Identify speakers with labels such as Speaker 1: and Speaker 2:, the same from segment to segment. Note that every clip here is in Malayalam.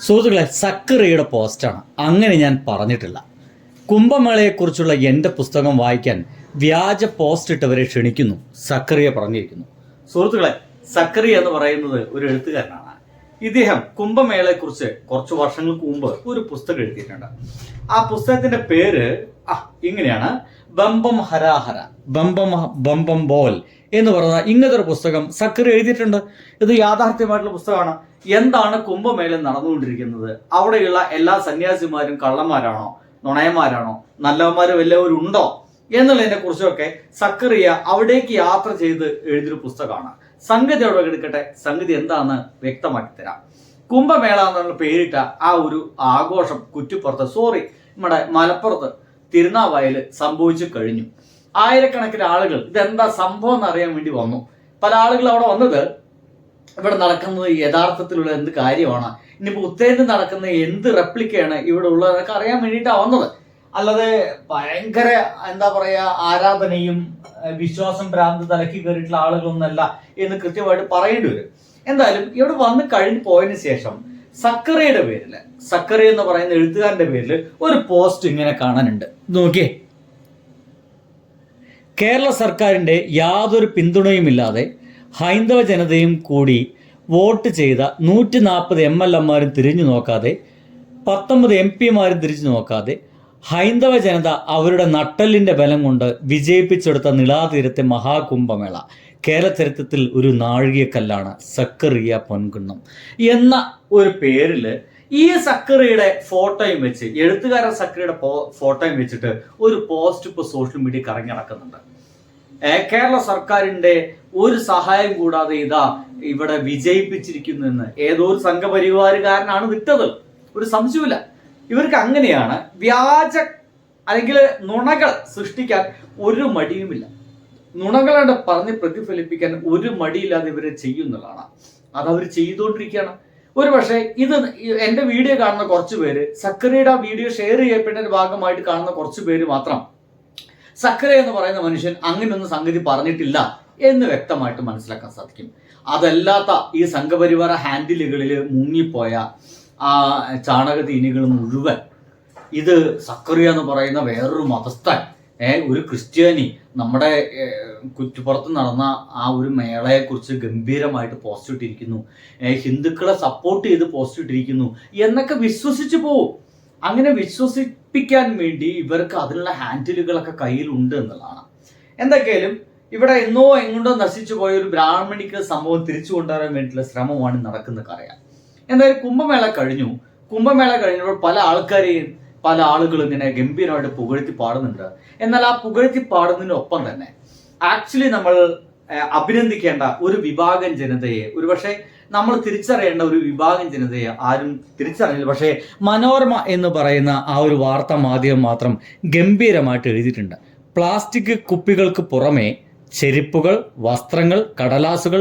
Speaker 1: സുഹൃത്തുക്കളെ, സക്കറിയുടെ പോസ്റ്റാണ്. അങ്ങനെ ഞാൻ പറഞ്ഞിട്ടില്ല. കുംഭമേളയെക്കുറിച്ചുള്ള എൻ്റെ പുസ്തകം വായിക്കാൻ വ്യാജ പോസ്റ്റ് ഇട്ടവരെ ക്ഷണിക്കുന്നു, സക്കറിയ പറഞ്ഞിരിക്കുന്നു. സുഹൃത്തുക്കളെ, സക്കറിയ എന്ന് പറയുന്നത് ഒരു എഴുത്തുകാരനാണ്. ഇദ്ദേഹം കുംഭമേളയെക്കുറിച്ച് കുറച്ച് വർഷങ്ങൾക്ക് മുമ്പ് ഒരു പുസ്തകം എഴുതിയിട്ടുണ്ട്. ആ പുസ്തകത്തിന്റെ പേര് ഇങ്ങനെയാണ്: ബംബം ഹരാഹര, ബംബം ബോൽ എന്ന് പറയുന്ന ഇങ്ങനത്തെ ഒരു പുസ്തകം സക്കറി എഴുതിയിട്ടുണ്ട്. ഇത് യാഥാർത്ഥ്യമായിട്ടുള്ള പുസ്തകമാണ്. എന്താണ് കുംഭമേളയിൽ നടന്നുകൊണ്ടിരിക്കുന്നത്? അവിടെയുള്ള എല്ലാ സന്യാസിമാരും കള്ളന്മാരാണോ, നുണയന്മാരാണോ, നല്ലവന്മാരും എല്ലാവരും ഉണ്ടോ എന്നുള്ളതിനെ കുറിച്ചൊക്കെ സക്കറിയ അവിടേക്ക് യാത്ര ചെയ്ത് എഴുതിയൊരു പുസ്തകമാണ്. സംഗതി അവിടെ എടുക്കട്ടെ, സംഗതി എന്താണെന്ന് വ്യക്തമാക്കി തരാം. കുംഭമേള എന്നുള്ള പേരിട്ട ആ ഒരു ആഘോഷം നമ്മുടെ മലപ്പുറത്ത് തിരുനാവായയിൽ സംഭവിച്ചു കഴിഞ്ഞു. ആയിരക്കണക്കിന് ആളുകൾ ഇതെന്താ സംഭവം എന്നറിയാൻ വേണ്ടി വന്നു. പല ആളുകൾ അവിടെ വന്നത് ഇവിടെ നടക്കുന്നത് യഥാർത്ഥത്തിലുള്ള എന്ത് കാര്യമാണ്, ഇനിയിപ്പോൾ ഉത്തരേന്ത്യ നടക്കുന്ന എന്ത് റെപ്ലിക്കയാണ് ഇവിടെ ഉള്ളതൊക്കെ അറിയാൻ വേണ്ടിയിട്ടാണ് വന്നത്. അല്ലാതെ ഭയങ്കര ആരാധനയും വിശ്വാസം ഭ്രാന്ത് തലക്കി കയറിയിട്ടുള്ള ആളുകളൊന്നല്ല എന്ന് കൃത്യമായിട്ട് പറയേണ്ടി വരും. എന്തായാലും ഇവിടെ വന്ന് കഴിഞ്ഞ് പോയതിനു ശേഷം സക്കറിയുടെ പേരിൽ, സക്കറി എന്ന് പറയുന്ന എഴുത്തുകാരന്റെ പേരിൽ ഒരു പോസ്റ്റ് ഇങ്ങനെ കാണാനുണ്ട്. നോക്കിയേ, കേരള സർക്കാരിന്റെ യാതൊരു പിന്തുണയുമില്ലാതെ ഹൈന്ദവ ജനതയും കൂടി വോട്ട് ചെയ്ത 140 MLA തിരിഞ്ഞു നോക്കാതെ, 19 MP തിരിഞ്ഞു നോക്കാതെ, ഹൈന്ദവ ജനത അവരുടെ നട്ടെല്ലിന്റെ ബലം കൊണ്ട് വിജയിപ്പിച്ചെടുത്ത നിളാതീരത്തെ മഹാകുംഭമേള കേരള ചരിത്രത്തിൽ ഒരു നാഴികക്കല്ലാണ്. സക്കറിയ പൊൻകുന്നം എന്ന ഒരു പേരിൽ ഈ സക്കറിയുടെ ഫോട്ടോയും വെച്ച്, എഴുത്തുകാരൻ സക്കറിയുടെ ഫോട്ടോയും വെച്ചിട്ട് ഒരു പോസ്റ്റ് ഇപ്പോൾ സോഷ്യൽ മീഡിയ കറങ്ങി നടക്കുന്നുണ്ട്. കേരള സർക്കാരിന്റെ ഒരു സഹായം കൂടാതെ ഇതാ ഇവിടെ വിജയിപ്പിച്ചിരിക്കുന്നു എന്ന് ഏതോ ഒരു സംഘപരിവാറുകാരനാണ് വിട്ടത്. ഒരു സംശയമില്ല. ഇവർക്ക് അങ്ങനെയാണ് വ്യാജ അല്ലെങ്കിൽ നുണകൾ സൃഷ്ടിക്കാൻ ഒരു മടിയുമില്ല. നുണകളുടെ പറഞ്ഞ് പ്രതിഫലിപ്പിക്കാൻ ഒരു മടിയില്ലാതെ ഇവരെ ചെയ്യുന്നതാണ്. അതവർ ചെയ്തുകൊണ്ടിരിക്കുകയാണ്. ഒരു പക്ഷേ ഇത് എൻ്റെ വീഡിയോ കാണുന്ന കുറച്ച് പേര്, സക്കറിയുടെ വീഡിയോ ഷെയർ ചെയ്യപ്പെട്ടതിന്റെ ഭാഗമായിട്ട് കാണുന്ന കുറച്ച് പേര് മാത്രം സക്കറിയ എന്ന് പറയുന്ന മനുഷ്യൻ അങ്ങനെയൊന്നും സംഗതി പറഞ്ഞിട്ടില്ല എന്ന് വ്യക്തമായിട്ട് മനസ്സിലാക്കാൻ സാധിക്കും. അതല്ലാത്ത ഈ സംഘപരിവാര ഹാൻഡിലുകളിൽ മുങ്ങിപ്പോയ ആ ചാണകതീനികൾ മുഴുവൻ ഇത് സക്കറിയ എന്ന് പറയുന്ന വേറൊരു മതസ്ഥൻ, ഒരു ക്രിസ്ത്യാനി നമ്മുടെ കുറ്റിപ്പുറത്ത് നടന്ന ആ ഒരു മേളയെക്കുറിച്ച് ഗംഭീരമായിട്ട് പോസ്റ്റ് ഇട്ടിരിക്കുന്നു, ഹിന്ദുക്കളെ സപ്പോർട്ട് ചെയ്ത് പോസ്റ്റ് ഇട്ടിരിക്കുന്നു എന്നൊക്കെ വിശ്വസിച്ച് പോവും. അങ്ങനെ വിശ്വസിപ്പിക്കാൻ വേണ്ടി ഇവർക്ക് അതിനുള്ള ഹാൻഡിലുകളൊക്കെ കയ്യിലുണ്ട് എന്നുള്ളതാണ്. എന്തൊക്കെയാലും ഇവിടെ എങ്ങോട്ടോ നശിച്ചു പോയ ഒരു ബ്രാഹ്മണിക്ക് സംഭവം തിരിച്ചു കൊണ്ടുവരാൻ വേണ്ടിയിട്ടുള്ള ശ്രമമാണ് നടക്കുന്നത് അറിയാം. എന്തായാലും കുംഭമേള കഴിഞ്ഞപ്പോൾ പല ആളുകളും ഇങ്ങനെ ഗംഭീരമായിട്ട് പുകഴ്ത്തി പാടുന്നുണ്ട്. എന്നാൽ ആ പുകഴ്ത്തി പാടുന്നതിനൊപ്പം തന്നെ ആക്ച്വലി നമ്മൾ അഭിനന്ദിക്കേണ്ട ഒരു വിഭാഗം ജനതയെ, ഒരുപക്ഷെ നമ്മൾ തിരിച്ചറിയേണ്ട ഒരു വിഭാഗം ജനതയെ ആരും തിരിച്ചറിയില്ല. പക്ഷേ മനോരമ എന്ന് പറയുന്ന ആ ഒരു വാർത്താ മാധ്യമം മാത്രം ഗംഭീരമായിട്ട് എഴുതിയിട്ടുണ്ട്. പ്ലാസ്റ്റിക് കുപ്പികൾക്ക് പുറമെ ചെരുപ്പുകൾ, വസ്ത്രങ്ങൾ, കടലാസുകൾ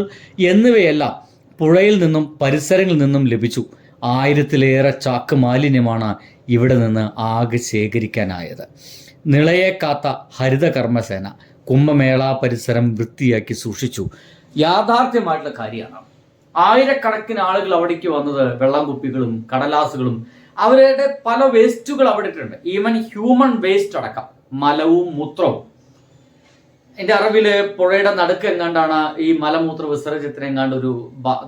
Speaker 1: എന്നിവയെല്ലാം പുഴയിൽ നിന്നും പരിസരങ്ങളിൽ നിന്നും ലഭിച്ചു. 1000-ലേറെ ചാക്ക് മാലിന്യമാണ് ഇവിടെ നിന്ന് ആകെ ശേഖരിക്കാനായത്. നിളയെ കാത്ത ഹരിതകർമ്മസേന കുംഭമേള പരിസരം വൃത്തിയാക്കി സൂക്ഷിച്ചു. യാഥാർത്ഥ്യമായിട്ടുള്ള കാര്യമാണ്. ആയിരക്കണക്കിന് ആളുകൾ അവിടേക്ക് വന്നത് വെള്ളം കുപ്പികളും കടലാസുകളും അവരുടെ പല വേസ്റ്റുകൾ അവിടെ ഇട്ടിട്ടുണ്ട്. ഈവൻ ഹ്യൂമൻ വേസ്റ്റ് അടക്കം, മലവും മൂത്രവും. എൻ്റെ അറിവില് പുഴയുടെ നടുക്ക് എങ്ങാണ്ടാണ് ഈ മലമൂത്ര വിസർജ്യത്തിന് എങ്ങാണ്ട് ഒരു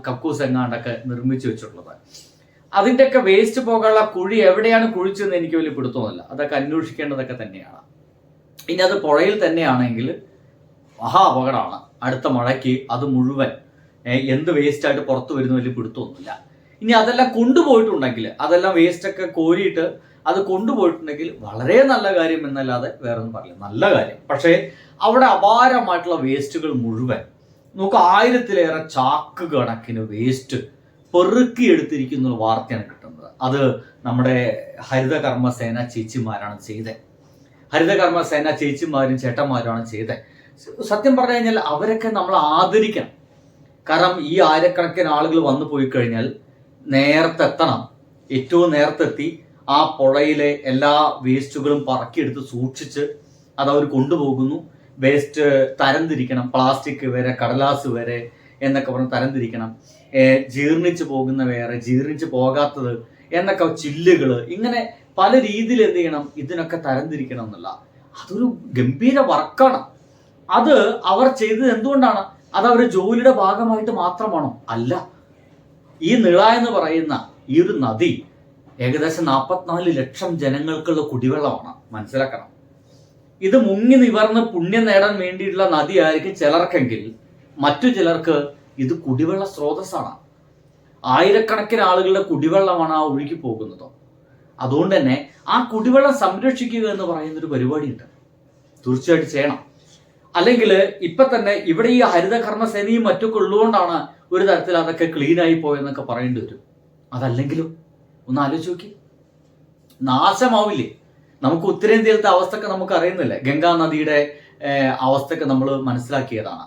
Speaker 1: കക്കൂസ് എങ്ങാണ്ടൊക്കെ നിർമ്മിച്ചു വെച്ചിട്ടുള്ളത്. അതിൻ്റെയൊക്കെ വേസ്റ്റ് പോകാനുള്ള കുഴി എവിടെയാണ് കുഴിച്ചതെന്ന് എനിക്ക് വലിയ പിടുത്തമൊന്നുമില്ല. അതൊക്കെ അന്വേഷിക്കേണ്ടതൊക്കെ തന്നെയാണ്. ഇനി അത് പുഴയിൽ തന്നെയാണെങ്കിൽ മഹാ അപകടമാണ്. അടുത്ത മഴയ്ക്ക് അത് മുഴുവൻ എന്ത് വേസ്റ്റായിട്ട് പുറത്തു വരുന്ന വലിയ പിടുത്തമൊന്നുമില്ല. ഇനി അതെല്ലാം കൊണ്ടുപോയിട്ടുണ്ടെങ്കിൽ, അതെല്ലാം വേസ്റ്റൊക്കെ കോരിയിട്ട് അത് കൊണ്ടുപോയിട്ടുണ്ടെങ്കിൽ വളരെ നല്ല കാര്യം എന്നല്ലാതെ വേറൊന്നും പറയില്ല, നല്ല കാര്യം. പക്ഷേ അവിടെ അപാരമായിട്ടുള്ള വേസ്റ്റുകൾ മുഴുവൻ, നമുക്ക് 1000-ലേറെ ചാക്ക് കണക്കിന് വേസ്റ്റ് പെറുക്കിയെടുത്തിരിക്കുന്ന വാർത്തയാണ് കിട്ടുന്നത്. അത് നമ്മുടെ ഹരിതകർമ്മസേന ചേച്ചിമാരാണ് ചെയ്തത്. ഹരിതകർമ്മസേന ചേച്ചിമാരും ചേട്ടന്മാരുമാണ് ചെയ്തത്. സത്യം പറഞ്ഞു കഴിഞ്ഞാൽ അവരൊക്കെ നമ്മൾ ആദരിക്കണം. കാരണം ഈ ആയിരക്കണക്കിന് ആളുകൾ വന്നു പോയി കഴിഞ്ഞാൽ നേരത്തെ എത്തണം. ഏറ്റവും നേരത്തെ എത്തി ആ പുഴയിലെ എല്ലാ വേസ്റ്റുകളും പറക്കിയെടുത്ത് സൂക്ഷിച്ച് അതവർ കൊണ്ടുപോകുന്നു. വേസ്റ്റ് തരംതിരിക്കണം. പ്ലാസ്റ്റിക് വരെ, കടലാസ് വരെ, എന്നൊക്കെ പറഞ്ഞ് തരംതിരിക്കണം. ജീർണിച്ചു പോകുന്ന വേറെ, ജീർണിച്ചു പോകാത്തത് എന്നൊക്കെ ചില്ലുകൾ, ഇങ്ങനെ പല രീതിയിൽ എന്ത് ചെയ്യണം, ഇതിനൊക്കെ തരംതിരിക്കണം എന്നുള്ള അതൊരു ഗംഭീര വർക്കാണ്. അത് അവർ ചെയ്തത് എന്തുകൊണ്ടാണ്? അത് അവരുടെ ജോലിയുടെ ഭാഗമായിട്ട് മാത്രമാണോ? അല്ല. ഈ നിള എന്ന് പറയുന്ന ഈ ഒരു നദി ഏകദേശം 44 ലക്ഷം ജനങ്ങൾക്കുള്ള കുടിവെള്ളമാണ്. മനസ്സിലാക്കണം. ഇത് മുങ്ങി നിവർന്ന് പുണ്യം നേടാൻ വേണ്ടിയിട്ടുള്ള നദിയായിരിക്കും ചിലർക്കെങ്കിൽ, മറ്റു ചിലർക്ക് ഇത് കുടിവെള്ള സ്രോതസ്സാണ്. ആയിരക്കണക്കിന് ആളുകളുടെ കുടിവെള്ളമാണ് ആ ഒഴുകി പോകുന്നത്. അതുകൊണ്ട് തന്നെ ആ കുടിവെള്ളം സംരക്ഷിക്കുക എന്ന് പറയുന്നൊരു പരിപാടിയുണ്ട്, തീർച്ചയായിട്ടും ചെയ്യണം. അല്ലെങ്കിൽ ഇപ്പൊ തന്നെ ഇവിടെ ഈ ഹരിതകർമ്മസേനയും മറ്റൊക്കെ ഉള്ളതുകൊണ്ടാണ് ഒരു തരത്തിൽ അതൊക്കെ ക്ലീൻ ആയി പോയെന്നൊക്കെ പറയേണ്ടി വരും. അതല്ലെങ്കിലും ഒന്ന് ആലോചിച്ച് നോക്കി, നാശമാവില്ലേ? നമുക്ക് ഉത്തരേന്ത്യയിലത്തെ അവസ്ഥയൊക്കെ നമുക്ക് അറിയുന്നില്ലേ? ഗംഗാ നദിയുടെ അവസ്ഥയൊക്കെ നമ്മൾ മനസ്സിലാക്കിയതാണ്.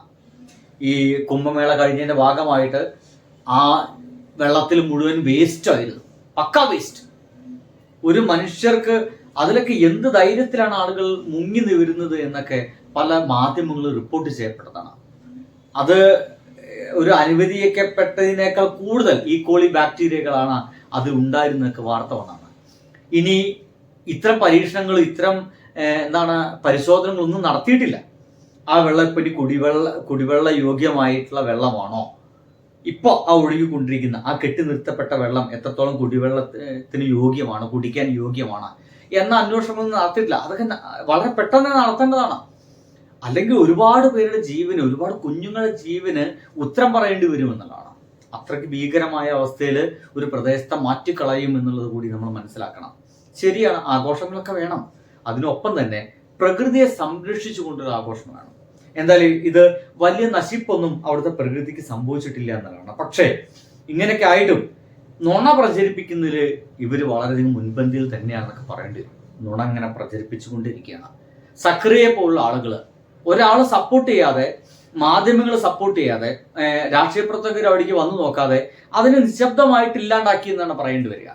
Speaker 1: ഈ കുംഭമേള കഴിഞ്ഞതിന്റെ ഭാഗമായിട്ട് ആ വെള്ളത്തിൽ മുഴുവൻ വേസ്റ്റ് ആയിരുന്നു, പക്കാ വേസ്റ്റ്. ഒരു മനുഷ്യർക്ക് അതിലൊക്കെ എന്ത് ധൈര്യത്തിലാണ് ആളുകൾ മുങ്ങി നിവരുന്നത് എന്നൊക്കെ പല മാധ്യമങ്ങളും റിപ്പോർട്ട് ചെയ്യപ്പെട്ടതാണ്. അത് ഒരു അനുവദിക്കപ്പെട്ടതിനേക്കാൾ കൂടുതൽ ഈക്കോളി ബാക്ടീരിയകളാണ് അത് ഉണ്ടായിരുന്നൊക്കെ വാർത്ത വന്നതാണ്. ഇനി ഇത്തരം പരീക്ഷണങ്ങൾ, ഇത്തരം പരിശോധനകളൊന്നും നടത്തിയിട്ടില്ല. ആ വെള്ളം ഇപ്പം ഇനി കുടിവെള്ള യോഗ്യമായിട്ടുള്ള വെള്ളമാണോ? ഇപ്പോൾ ആ ഒഴുകിക്കൊണ്ടിരിക്കുന്ന ആ കെട്ടി നിർത്തപ്പെട്ട വെള്ളം എത്രത്തോളം കുടിവെള്ളത്തിന് യോഗ്യമാണ്, കുടിക്കാൻ യോഗ്യമാണ് എന്ന അന്വേഷണമൊന്നും നടത്തിയിട്ടില്ല. അതൊക്കെ വളരെ പെട്ടെന്ന് നടത്തേണ്ടതാണ്. അല്ലെങ്കിൽ ഒരുപാട് പേരുടെ ജീവന്, ഒരുപാട് കുഞ്ഞുങ്ങളുടെ ജീവന് ഉത്തരം പറയേണ്ടി വരുമെന്നുള്ളതാണ്. അത്രയ്ക്ക് ഭീകരമായ അവസ്ഥയിൽ ഒരു പ്രദേശത്തെ മാറ്റിക്കളയും എന്നുള്ളത് കൂടി നമ്മൾ മനസ്സിലാക്കണം. ശരിയാണ്, ആഘോഷങ്ങളൊക്കെ വേണം. അതിനൊപ്പം തന്നെ പ്രകൃതിയെ സംരക്ഷിച്ചുകൊണ്ടൊരു ആഘോഷം വേണം. എന്തായാലും ഇത് വലിയ നശിപ്പൊന്നും അവിടുത്തെ പ്രകൃതിക്ക് സംഭവിച്ചിട്ടില്ല എന്നുള്ളതാണ്. പക്ഷേ ഇങ്ങനെയൊക്കെ ആയിട്ടും നുണ പ്രചരിപ്പിക്കുന്നതിൽ ഇവർ വളരെയധികം മുൻപന്തിയിൽ തന്നെയാണെന്നൊക്കെ പറയേണ്ടി വരും. നുണ ഇങ്ങനെ പ്രചരിപ്പിച്ചുകൊണ്ടിരിക്കുകയാണ്. സക്രിയെ പോലുള്ള ആളുകൾ, ഒരാൾ സപ്പോർട്ട് ചെയ്യാതെ, മാധ്യമങ്ങൾ സപ്പോർട്ട് ചെയ്യാതെ, രാഷ്ട്രീയ പ്രവർത്തകർ അവിടേക്ക് വന്നു നോക്കാതെ അതിനെ നിശബ്ദമായിട്ട് ഇല്ലാണ്ടാക്കി എന്നാണ് പറയേണ്ടി വരിക.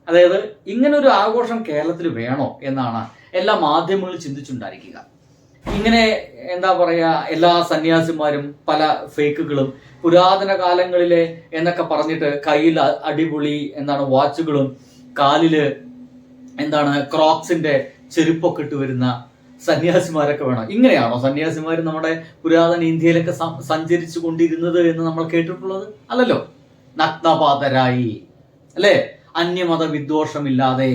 Speaker 1: അതായത് ഇങ്ങനെ ഒരു ആഘോഷം കേരളത്തിൽ വേണോ എന്നാണ് എല്ലാ മാധ്യമങ്ങളും ചിന്തിച്ചുണ്ടായിരിക്കുക. ഇങ്ങനെ എല്ലാ സന്യാസിമാരും പല ഫേക്കുകളും പുരാതന കാലങ്ങളിലെ എന്നൊക്കെ പറഞ്ഞിട്ട് കയ്യിൽ അടിപൊളി വാച്ചുകളും കാലില് ക്രോക്സിന്റെ ചെരുപ്പൊക്കെ ഇട്ട് വരുന്ന സന്യാസിമാരൊക്കെ വേണം. ഇങ്ങനെയാണോ സന്യാസിമാർ നമ്മുടെ പുരാതന ഇന്ത്യയിലൊക്കെ സഞ്ചരിച്ചു കൊണ്ടിരുന്നത് എന്ന് നമ്മൾ കേട്ടിട്ടുള്ളത്? അല്ലല്ലോ. നഗ്നപാതരായി, അല്ലേ? അന്യമത വിദ്വേഷമില്ലാതെ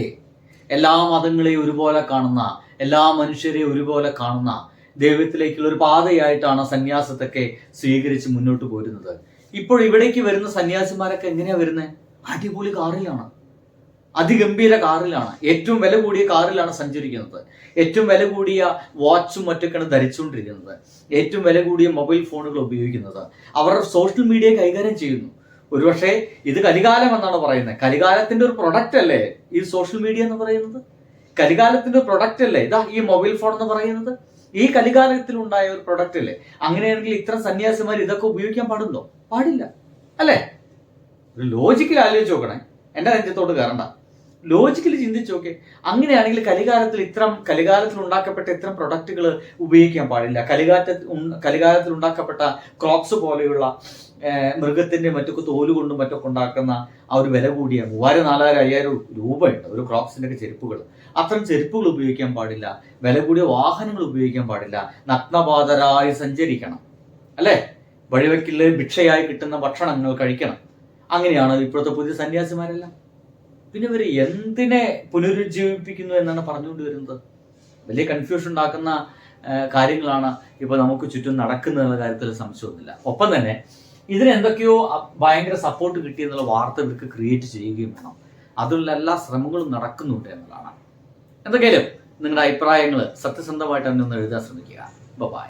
Speaker 1: എല്ലാ മതങ്ങളെയും ഒരുപോലെ കാണുന്ന, എല്ലാ മനുഷ്യരെയും ഒരുപോലെ കാണുന്ന ദൈവത്തിലേക്കുള്ള ഒരു പാതയായിട്ടാണ് സന്യാസത്തൊക്കെ സ്വീകരിച്ച് മുന്നോട്ട് പോരുന്നത്. ഇപ്പോൾ ഇവിടേക്ക് വരുന്ന സന്യാസിമാരൊക്കെ എങ്ങനെയാ വരുന്നത്? അടിപൊളി കാറിലാണ്, അതിഗംഭീര കാറിലാണ്, ഏറ്റവും വില കൂടിയ കാറിലാണ് സഞ്ചരിക്കുന്നത്, ഏറ്റവും വില കൂടിയ വാച്ചും മറ്റൊക്കെയാണ് ധരിച്ചുകൊണ്ടിരിക്കുന്നത്, ഏറ്റവും വില കൂടിയ മൊബൈൽ ഫോണുകൾ ഉപയോഗിക്കുന്നത്, അവർ സോഷ്യൽ മീഡിയ കൈകാര്യം ചെയ്യുന്നു. ഒരുപക്ഷെ ഇത് കലികാലം എന്നാണ് പറയുന്നത്. കലികാലത്തിന്റെ ഒരു പ്രൊഡക്റ്റ് അല്ലേ ഈ സോഷ്യൽ മീഡിയ എന്ന് പറയുന്നത്? കലികാലത്തിന്റെ ഒരു പ്രൊഡക്റ്റ് അല്ലേ ഇതാ ഈ മൊബൈൽ ഫോൺ എന്ന് പറയുന്നത്? ഈ കലികാലത്തിൽ ഉണ്ടായ ഒരു പ്രൊഡക്റ്റ് അല്ലേ? അങ്ങനെയാണെങ്കിൽ ഇത്തരം സന്യാസിമാർ ഇതൊക്കെ ഉപയോഗിക്കാൻ പാടുണ്ടോ? പാടില്ല, അല്ലേ? ഒരു ലോജിക്കൽ ആലോചിച്ച് നോക്കണേ, എന്റെ നെഞ്ചത്തോട് കയറണ്ട. ലോജിക്കലി ചിന്തിച്ചു നോക്കെ. അങ്ങനെയാണെങ്കിൽ കലികാലത്തിൽ ഉണ്ടാക്കപ്പെട്ട ഇത്തരം പ്രൊഡക്റ്റുകൾ ഉപയോഗിക്കാൻ പാടില്ല. കലികാലത്തിൽ ഉണ്ടാക്കപ്പെട്ട ക്രോക്സ് പോലെയുള്ള മൃഗത്തിന്റെ മറ്റൊക്കെ തോലുകൊണ്ടും മറ്റൊക്കെ ഉണ്ടാക്കുന്ന ആ ഒരു വില കൂടിയ 3000, 4000, 5000 രൂപയുണ്ട് ഒരു ക്രോക്സിന്റെ ഒക്കെ ചെരുപ്പുകൾ. അത്തരം ചെരുപ്പുകൾ ഉപയോഗിക്കാൻ പാടില്ല, വില കൂടിയ വാഹനങ്ങൾ ഉപയോഗിക്കാൻ പാടില്ല, നഗ്നപാതരായി സഞ്ചരിക്കണം, അല്ലെ? വഴിവെക്കില് ഭിക്ഷയായി കിട്ടുന്ന ഭക്ഷണങ്ങൾ കഴിക്കണം. അങ്ങനെയാണ് ഇപ്പോഴത്തെ പുതിയ സന്യാസിമാരെല്ലാം. പിന്നെ ഇവർ എന്തിനെ പുനരുജ്ജീവിപ്പിക്കുന്നു എന്നാണ് പറഞ്ഞുകൊണ്ട് വരുന്നത്? വലിയ കൺഫ്യൂഷൻ ഉണ്ടാക്കുന്ന കാര്യങ്ങളാണ് ഇപ്പൊ നമുക്ക് ചുറ്റും നടക്കുന്ന കാര്യത്തിൽ സംശയമൊന്നുമില്ല. ഒപ്പം തന്നെ ഇതിന് എന്തൊക്കെയോ ഭയങ്കര സപ്പോർട്ട് കിട്ടിയെന്നുള്ള വാർത്ത ഇവർക്ക് ക്രിയേറ്റ് ചെയ്യുകയും വേണം. അതിലുള്ള എല്ലാ ശ്രമങ്ങളും നടക്കുന്നുണ്ട് എന്നുള്ളതാണ്. എന്തൊക്കെയാലും നിങ്ങളുടെ അഭിപ്രായങ്ങൾ സത്യസന്ധമായിട്ട് തന്നെ ഒന്ന് എഴുതാൻ ശ്രമിക്കുക. ബൈ.